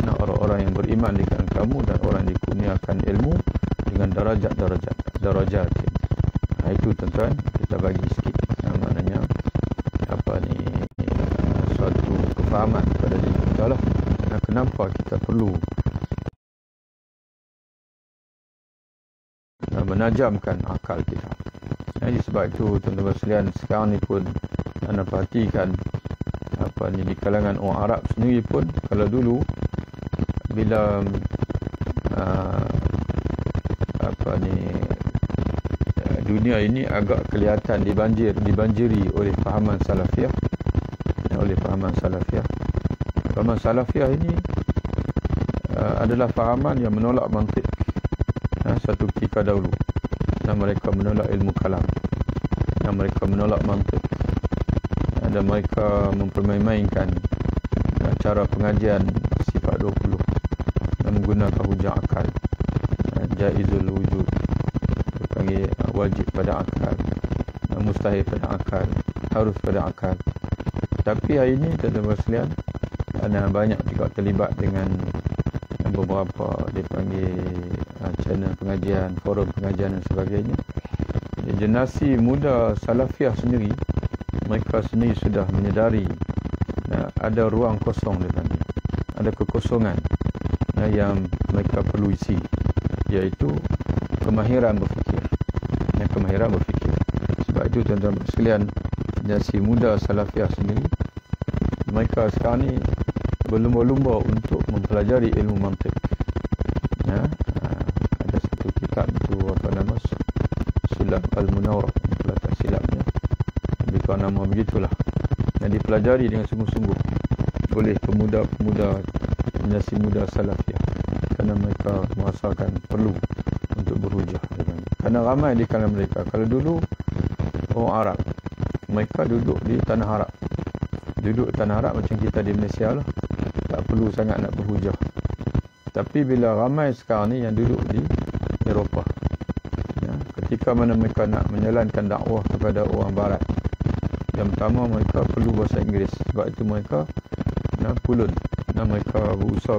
orang-orang yang beriman di kalangan kamu dan orang yang dikurniakan ilmu dengan darajat. Itu tuan-tuan, kita bagi sikit maknanya suatu kefahaman kepada diri kita lah. Kenapa kita perlu menajamkan akal kita. Jadi sebab itu tuan-tuan sekalian, sekarang ni pun anda perhatikan di kalangan orang Arab sendiri pun, kalau dulu bila dunia ini agak kelihatan dibanjiri oleh fahaman salafiyah. Fahaman salafiyah ini adalah fahaman yang menolak mantik. Satu ketika dahulu, mereka menolak ilmu kalam, mereka menolak mantik, dan mereka mempermainkan cara pengajian sifat 20 dan menggunakan hujah akal, jaizul wujud, dipanggil wajib pada akal, mustahil pada akal, harus pada akal. Tapi hari ini tuan-tuan sekalian, banyak juga terlibat dengan beberapa dipanggil channel pengajian, forum pengajian dan sebagainya. Generasi muda salafiyah sendiri, mereka sendiri sudah menyedari ada ruang kosong di sana, ada kekosongan yang mereka perlu isi, iaitu kemahiran berfikir. Sebab itu tuan-tuan sekalian, generasi muda salafiyah sendiri, mereka sekarang ni berlumba-lumba untuk mempelajari ilmu mantik. Ada satu kitab itu Sulam Al-Munawrah, kalau tak silapnya, lebih kurang nama begitulah, yang dipelajari dengan sungguh-sungguh oleh pemuda-pemuda generasi muda salafiyah, kerana mereka merasakan perlu untuk berhujah. Kerana ramai di kalangan mereka, kalau dulu orang Arab, mereka duduk di tanah Arab, macam kita di Malaysia lah, tak perlu sangat nak berhujah. Tapi bila ramai sekarang ni yang duduk di Eropah, ketika mana mereka nak menjalankan dakwah kepada orang barat, yang pertama mereka perlu bahasa Inggeris. Sebab itu mereka pulun, mereka berusaha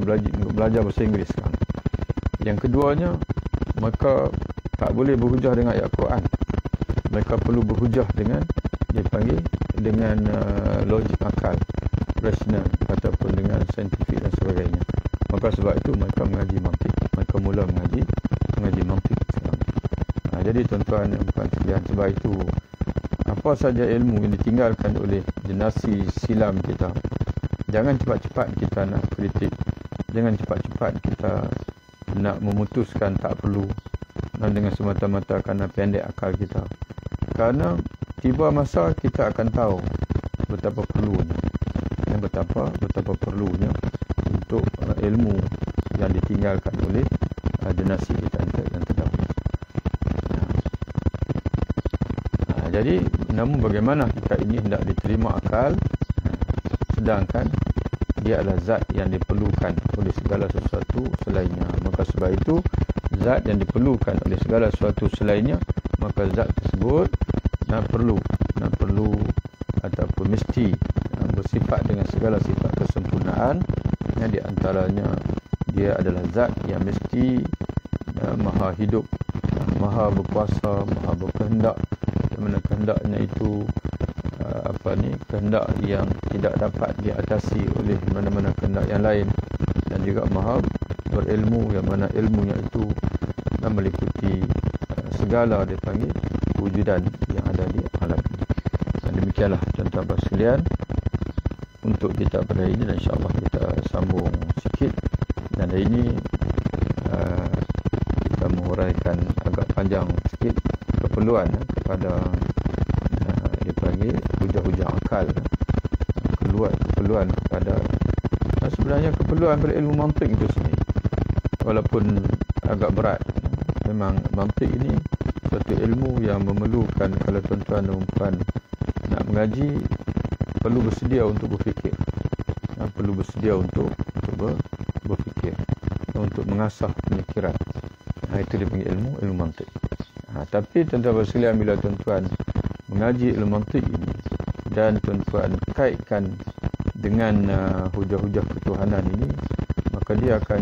belajar bahasa Inggeris sekarang. Yang keduanya, mereka tak boleh berhujah dengan ayat Quran. Mereka perlu berhujah dengan logik akal, rasional, ataupun dengan saintifik dan sebagainya. Maka sebab itu mereka mengaji mantik. Mereka mula mengaji mantik sekarang. Jadi tuan-tuan dan puan sekalian, sebab itu apa saja ilmu yang ditinggalkan oleh generasi silam kita, jangan cepat-cepat kita nak kritik, jangan cepat-cepat kita nak memutuskan tak perlu, dengan semata-mata kerana pendek akal kita. Kerana tiba masa kita akan tahu betapa perlunya, betapa perlunya untuk ilmu yang ditinggalkan oleh generasi kita yang terdahulu. Jadi namun bagaimana jika ini hendak diterima akal, sedangkan dia adalah zat yang diperlukan oleh segala sesuatu selainnya. Maka sebab itu zat yang diperlukan oleh segala sesuatu selainnya, maka zat tersebut perlu ataupun mesti bersifat dengan segala sifat kesempurnaan, yang di antaranya dia adalah zat yang mesti maha hidup, maha berkuasa, maha berkehendak, mana kehendaknya itu kehendak yang tidak dapat diatasi oleh mana-mana kehendak yang lain, dan juga maha berilmu, yang mana ilmunya itu meliputi segala dipanggil wujudan yang ada di alam ini. Dan demikianlah tuan-tuan dan sekalian untuk kita pada hari ini, dan insya-Allah kita sambung sikit. Dan hari ini kita menguraikan agak panjang sikit keperluan kepada dipanggil hujah-hujah akal, keperluan kepada sebenarnya keperluan berilmu mantik itu sendiri, walaupun agak berat. Memang mantik ini satu ilmu yang memerlukan, kalau tuan-tuan dan puan nak mengaji, perlu bersedia untuk berfikir, perlu bersedia untuk berfikir, untuk mengasah pemikiran. Itu dia panggil ilmu mantik. Tapi tuan-tuan sekalian, bila tuan-tuan mengaji ilmu mantik ini dan tuan-tuan kaitkan dengan hujah-hujah ketuhanan ini, maka dia akan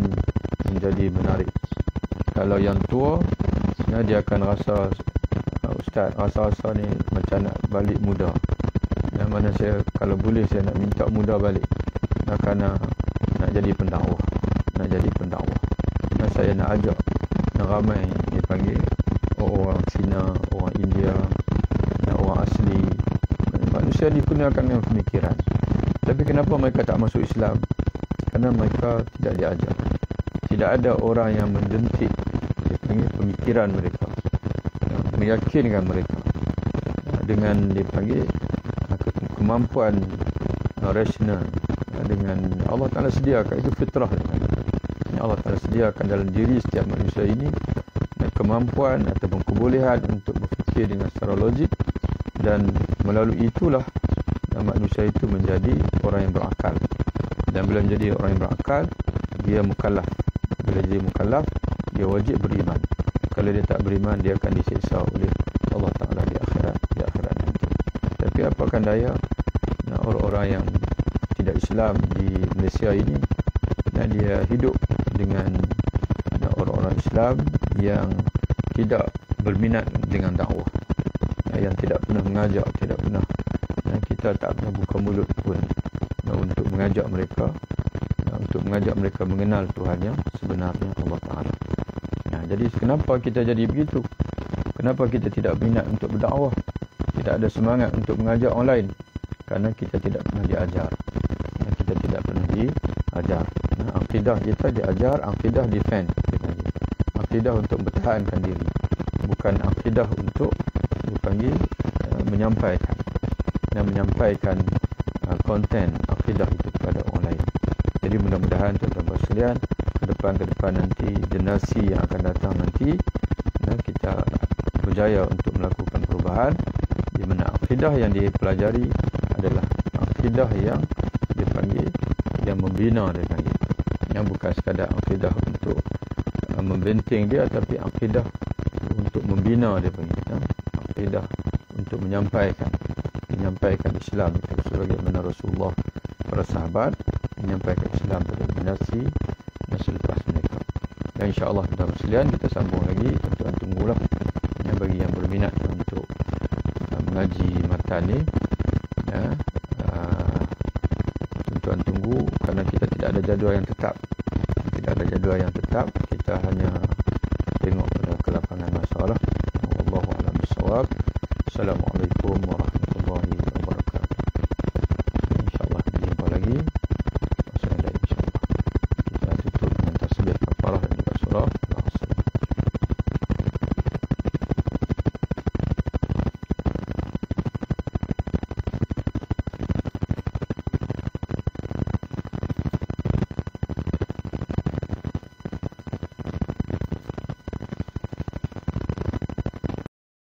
menjadi menarik. Kalau yang tua, dia akan rasa, ustaz, rasa-rasa ni macam nak balik muda. Yang mana saya, kalau boleh saya nak minta muda balik, kerana nak jadi pendakwah, dan saya nak ajak ramai dipanggil orang Cina, orang India, orang asli, manusia digunakan dengan pemikiran. Tapi kenapa mereka tak masuk Islam? Kerana mereka tidak diajar. Tidak ada orang yang menjentik pemikiran mereka, meyakinkan mereka dengan dipanggil kemampuan rasional, dengan Allah Ta'ala sediakan itu fitrah. Allah Ta'ala sediakan dalam diri setiap manusia ini kemampuan ataupun kebolehan untuk berfikir dengan secara logik, dan melalui itulah manusia itu menjadi orang yang berakal. Dan bila menjadi orang yang berakal, dia mukallaf. Bila dia mukallaf, dia wajib beriman. Kalau dia tak beriman, dia akan disiksa oleh Allah Ta'ala di akhirat nanti. Tapi apakan daya, orang-orang yang tidak Islam di Malaysia ini, dia hidup dengan orang-orang Islam yang tidak berminat dengan dakwah, yang tidak pernah mengajak, tidak pernah, kita tak pernah buka mulut pun untuk mengajak mereka mengenal Tuhan yang sebenarnya, Allah Ta'ala. Jadi kenapa kita jadi begitu? Kenapa kita tidak minat untuk berdakwah, tidak ada semangat untuk mengajak orang lain? Kerana kita tidak pernah diajar. Kita tidak pernah diajar. Akidah kita diajar, akidah defend, akidah untuk bertahankan diri, bukan akidah untuk dipanggil menyampaikan konten akidah itu kepada orang lain. Jadi mudah-mudahan tuan-tuan sekalian, ke depan nanti, generasi yang akan datang nanti, kita berjaya untuk melakukan perubahan, di mana akidah yang dipelajari adalah akidah yang dipanggil, yang membina, yang bukan sekadar akidah untuk membenting dia, tapi akidah untuk membina, akidah untuk menyampaikan Islam itu, sebagaimana Rasulullah, para sahabat menyampaikan Islam pada generasi selepas mereka. Dan insya-Allah sekalian, kita sambung lagi. Tuan-tuan tunggulah bagi yang berminat untuk mengaji matan ni, tuan-tuan tunggu, kerana kita tidak ada jadual yang tetap. Kita hanya tengok pada kelapangan masalah. Wallahu a'lam bissawab. Assalamualaikum.